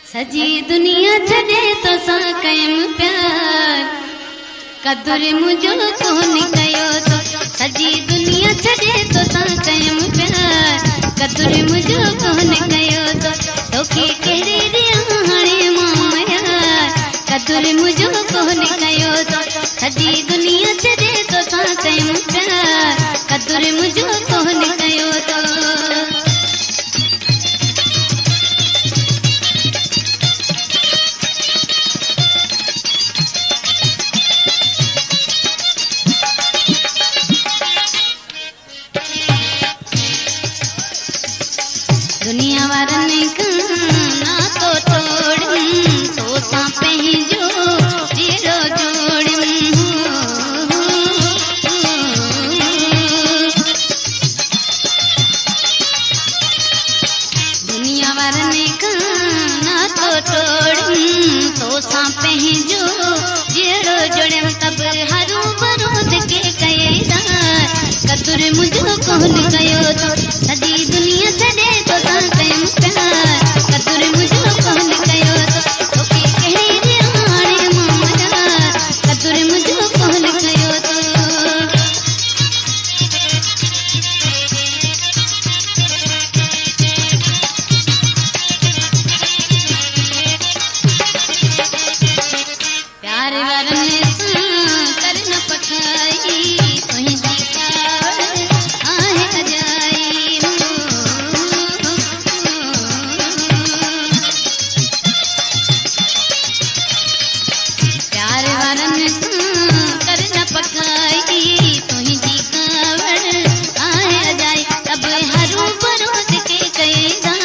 सजी दुनिया छड़े तो सा कयम प्यार कदुर मुझो कोन कयो तो सजी दुनिया छड़े तो सा कयम प्यार कदुर मुझो कोन कयो तो तोखे केड़े दिया हाणे माया कदुर मुझो कोन कयो तो सजी दुनिया छड़े तो सा कयम प्यार कदुर मुझो कोन कयो तो दुनिया वारन ना तो तोड़ तो सा पंहिंजो जीरो जोड़ दुनिया वारन ना तो तोड़ तो सा पंहिंजो जीरो जोड़ तब हरू बरोद के कयदा कदुर मुझो कोन कयो तो सजी दुनिया छड़े तो सा कयम प्यार कदुर मुझो कोन कयो तो तोखे केड़े दिया हाणे माया कदुर मुझो कोन कयो तो प्यार वरन सा कर न पखाई तुहिंजी कावड़ आहे अजाई प्यार वरन सा कर न पखाई तुहिंजी कावड़ आहे अजाई तब हरू बरोद के कयदा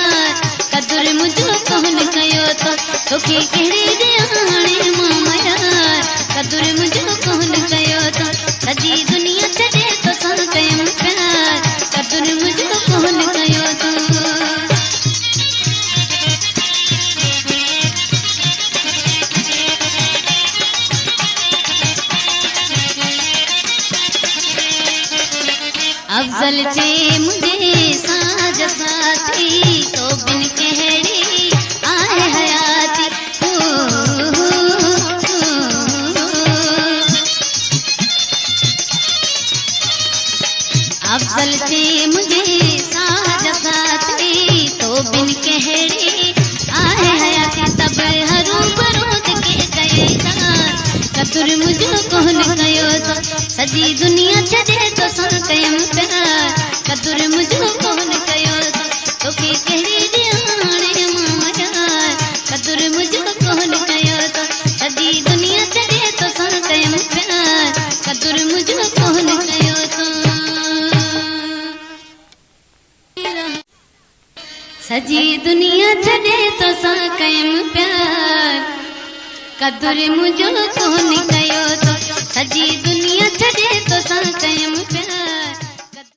कदुर मुझो कोन कयो तो तोखे केड़े दिया हाणे माया कदुर मुझो कोन कयो तो सजी दुनिया छड़े तो सा कयम प्यार कदुर मुझो कोन कयो तो अफजल चे मुझे साज साथी तो बिन कहड़ी आए हयाती अफजल चे मुझे साज साथी तो बिन कहड़ी आए हयाती तब हरू बरोद के कयदा कदुर मुझो कोन कयो तो सजी दुनिया छड़े तो सा कयम प्यार कदुर मुझो कोन कयो तो तोखे केड़े दिया हाणे माया कदुर मुझो कोन कयो तो सजी दुनिया छड़े तो सा कयम प्यार कदुर मुझो कोन कयो तो सजी दुनिया छड़े तो सा कयम प्यार कदुर मुझो कोन कयो तो सजी दुनिया छड़े तो सा कयम प्यार।